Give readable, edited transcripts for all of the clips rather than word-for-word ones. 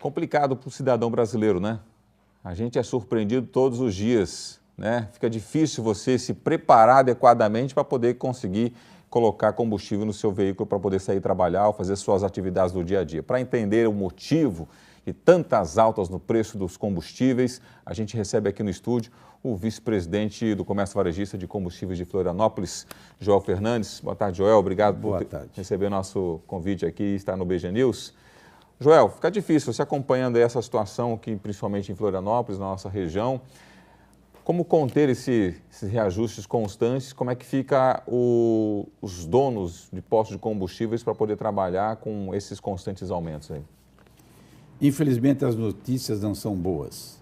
Complicado para o cidadão brasileiro, né? A gente é surpreendido todos os dias, né? Fica difícil você se preparar adequadamente para poder conseguir colocar combustível no seu veículo para poder sair trabalhar ou fazer suas atividades do dia a dia. Para entender o motivo de tantas altas no preço dos combustíveis, a gente recebe aqui no estúdio o vice-presidente do Comércio Varejista de Combustíveis de Florianópolis, Joel Fernandes. Boa tarde, Joel. Obrigado por receber nosso convite aqui e estar no BG News. Joel, fica difícil você acompanhando essa situação aqui, principalmente em Florianópolis, na nossa região. Como conter esses reajustes constantes? Como é que fica os donos de postos de combustíveis para poder trabalhar com esses constantes aumentos aí? Infelizmente, as notícias não são boas.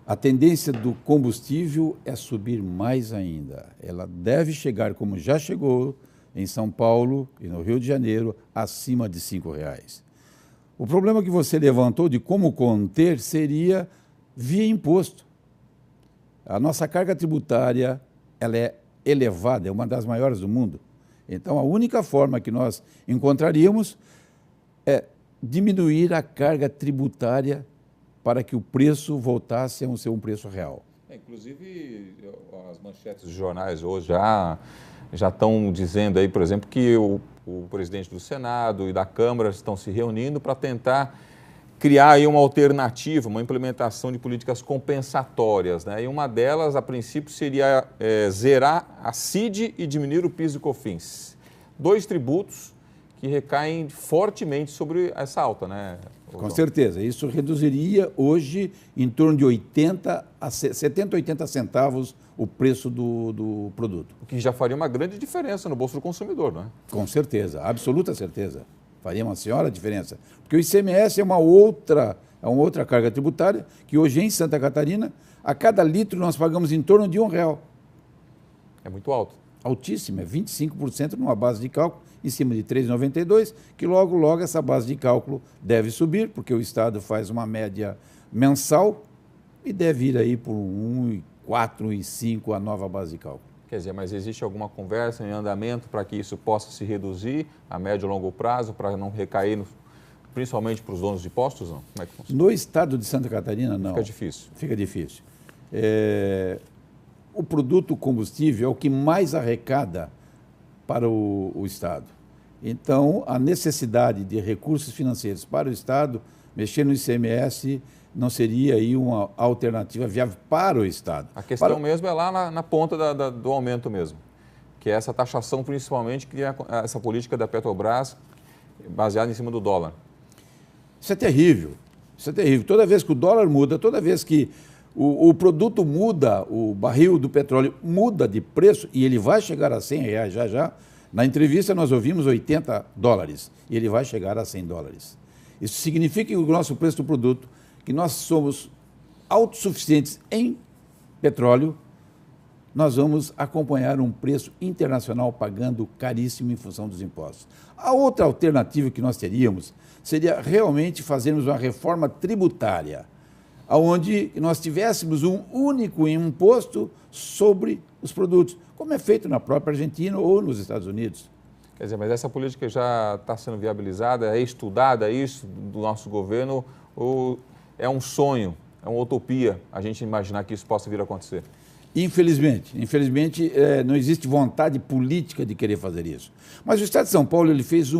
A tendência do combustível é subir mais ainda. Ela deve chegar, como já chegou em São Paulo e no Rio de Janeiro, acima de R$5. O problema que você levantou de como conter seria via imposto. A nossa carga tributária ela é elevada, é uma das maiores do mundo. Então, a única forma que nós encontraríamos é diminuir a carga tributária para que o preço voltasse a ser um preço real. Inclusive, as manchetes dos jornais hoje já estão dizendo aí, por exemplo, que o presidente do Senado e da Câmara estão se reunindo para tentar criar aí uma alternativa, uma implementação de políticas compensatórias, né? E uma delas, a princípio, seria zerar a CID e diminuir o PIS e COFINS. Dois tributos que recaem fortemente sobre essa alta, né? Com certeza. Isso reduziria hoje em torno de 70, 80 centavos o preço do produto. O que já faria uma grande diferença no bolso do consumidor, não é? Com certeza, absoluta certeza. Faria uma senhora diferença. Porque o ICMS é uma outra carga tributária que hoje em Santa Catarina, a cada litro nós pagamos em torno de R$1. É muito alto. Altíssimo, é 25% numa base de cálculo, em cima de 3,92, que logo essa base de cálculo deve subir, porque o Estado faz uma média mensal e deve ir aí por 1,4, 1,5 a nova base de cálculo. Quer dizer, mas existe alguma conversa em andamento para que isso possa se reduzir a médio e longo prazo, para não recair, principalmente para os donos de postos? Não? Como é que funciona? No estado de Santa Catarina, não. Fica difícil. Fica difícil. O produto combustível é o que mais arrecada para o Estado. Então, a necessidade de recursos financeiros para o Estado, mexer no ICMS, não seria aí uma alternativa viável para o Estado. A questão mesmo é lá na ponta do aumento mesmo, que é essa taxação principalmente, que é essa política da Petrobras baseada em cima do dólar. Isso é terrível, isso é terrível. Toda vez que o dólar muda, toda vez que o produto muda, o barril do petróleo muda de preço, e ele vai chegar a R$100 já. Na entrevista nós ouvimos $80, e ele vai chegar a $100. Isso significa que o nosso preço do produto, que nós somos autossuficientes em petróleo, nós vamos acompanhar um preço internacional pagando caríssimo em função dos impostos. A outra alternativa que nós teríamos seria realmente fazermos uma reforma tributária, onde nós tivéssemos um único imposto sobre os produtos, como é feito na própria Argentina ou nos Estados Unidos. Quer dizer, mas essa política já está sendo viabilizada, é estudada isso do nosso governo, ou é um sonho, é uma utopia a gente imaginar que isso possa vir a acontecer? Infelizmente, não existe vontade política de querer fazer isso. Mas o Estado de São Paulo ele fez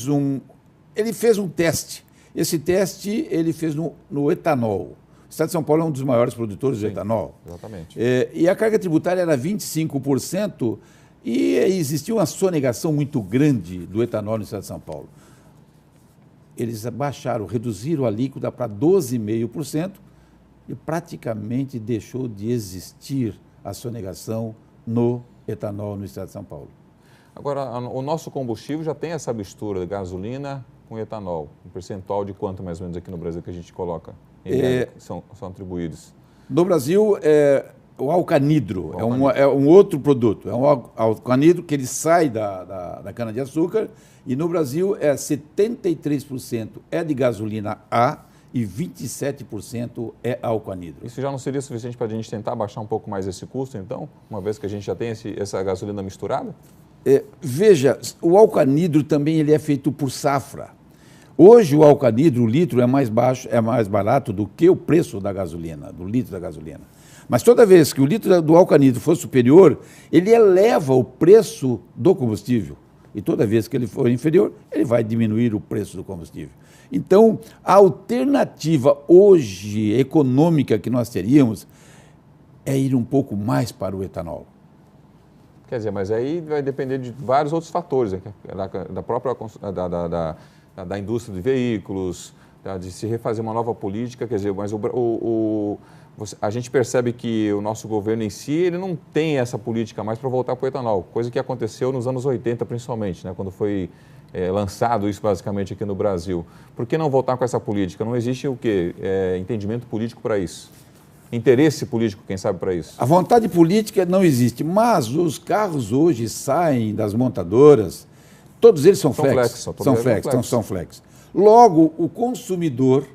um teste. Esse teste ele fez no etanol. O Estado de São Paulo é um dos maiores produtores de etanol. Exatamente. E a carga tributária era 25% e existia uma sonegação muito grande do etanol no Estado de São Paulo. Eles reduziram a alíquota para 12,5% e praticamente deixou de existir a sonegação no etanol no Estado de São Paulo. Agora, o nosso combustível já tem essa mistura de gasolina com etanol. Um percentual de quanto mais ou menos aqui no Brasil que a gente coloca? São atribuídos? No Brasil, o alcanidro é um outro produto. É um alcanidro que ele sai da cana-de-açúcar e no Brasil 73% é de gasolina A e 27% é alcanidro. Isso já não seria suficiente para a gente tentar baixar um pouco mais esse custo, então? Uma vez que a gente já tem essa gasolina misturada? Veja, o alcanidro também ele é feito por safra. Hoje o alcanidro, o litro, é mais baixo, é mais barato do que o preço da gasolina, do litro da gasolina. Mas toda vez que o litro do alcanidro for superior, ele eleva o preço do combustível. E toda vez que ele for inferior, ele vai diminuir o preço do combustível. Então, a alternativa hoje econômica que nós teríamos é ir um pouco mais para o etanol. Quer dizer, mas aí vai depender de vários outros fatores, né? Da própria da indústria de veículos, de se refazer uma nova política. Quer dizer, mas a gente percebe que o nosso governo em si, ele não tem essa política mais para voltar para o etanol, coisa que aconteceu nos anos 80 principalmente, né? Quando foi lançado isso basicamente aqui no Brasil. Por que não voltar com essa política? Não existe o quê? Entendimento político para isso. Interesse político, quem sabe, para isso? A vontade política não existe, mas os carros hoje saem das montadoras, todos eles são flex. São flex. Logo, o consumidor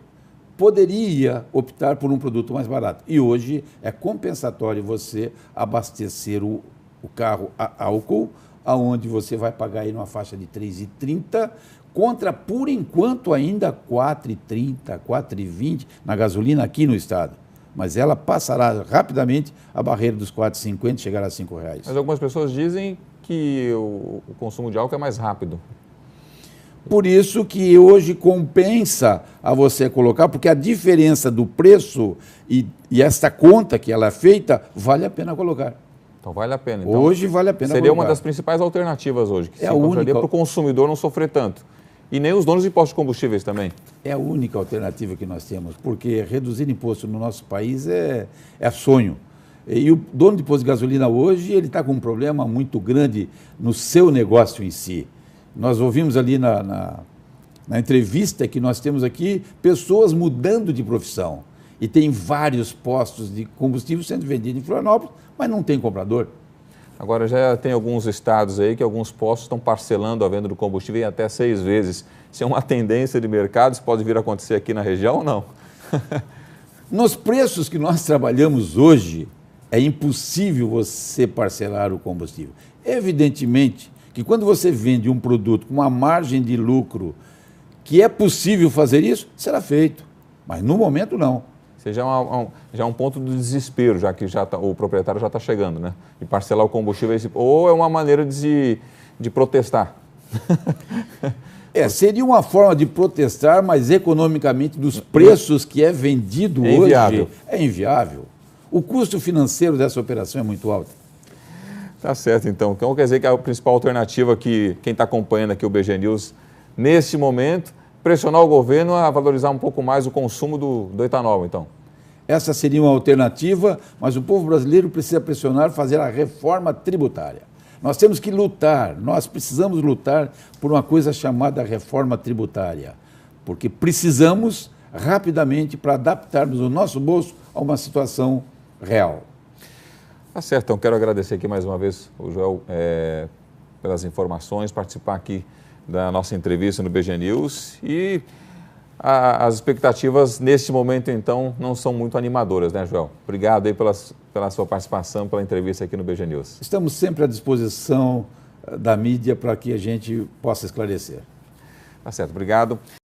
poderia optar por um produto mais barato. E hoje é compensatório você abastecer o carro a álcool, aonde você vai pagar aí numa faixa de R$ 3,30, contra, por enquanto, ainda R$ 4,30, R$ 4,20 na gasolina aqui no estado. Mas ela passará rapidamente a barreira dos R$ 4,50 e chegará a R$ 5,00. Mas algumas pessoas dizem que o consumo de álcool é mais rápido. Por isso que hoje compensa a você colocar, porque a diferença do preço e esta conta que ela é feita, vale a pena colocar. Então vale a pena. Então, hoje vale a pena seria colocar. Uma das principais alternativas hoje, que é se encontraria para o consumidor não sofrer tanto. E nem os donos de postos de combustíveis também. É a única alternativa que nós temos, porque reduzir imposto no nosso país é sonho. E o dono de posto de gasolina hoje, ele está com um problema muito grande no seu negócio em si. Nós ouvimos ali na entrevista que nós temos aqui pessoas mudando de profissão. E tem vários postos de combustível sendo vendidos em Florianópolis, mas não tem comprador. Agora, já tem alguns estados aí que alguns postos estão parcelando a venda do combustível em até 6 vezes. Se é uma tendência de mercado, isso pode vir a acontecer aqui na região ou não? Nos preços que nós trabalhamos hoje, é impossível você parcelar o combustível. Evidentemente que quando você vende um produto com uma margem de lucro que é possível fazer isso, será feito. Mas no momento não. Já é um ponto do desespero, já que o proprietário já está chegando, né? De parcelar o combustível, ou é uma maneira de protestar? Seria uma forma de protestar, mas economicamente dos preços que é vendido hoje é inviável. O custo financeiro dessa operação é muito alto. Tá certo, então. Então quer dizer que a principal alternativa que quem está acompanhando aqui o BG News, nesse momento, pressionar o governo a valorizar um pouco mais o consumo do etanol, então? Essa seria uma alternativa, mas o povo brasileiro precisa pressionar, fazer a reforma tributária. Nós temos que lutar, nós precisamos lutar por uma coisa chamada reforma tributária, porque precisamos rapidamente para adaptarmos o nosso bolso a uma situação real. Tá certo, então quero agradecer aqui mais uma vez o Joel pelas informações, participar aqui da nossa entrevista no BG News e as expectativas neste momento, então, não são muito animadoras, né, Joel? Obrigado aí pela sua participação, pela entrevista aqui no BG News. Estamos sempre à disposição da mídia para que a gente possa esclarecer. Tá certo, obrigado.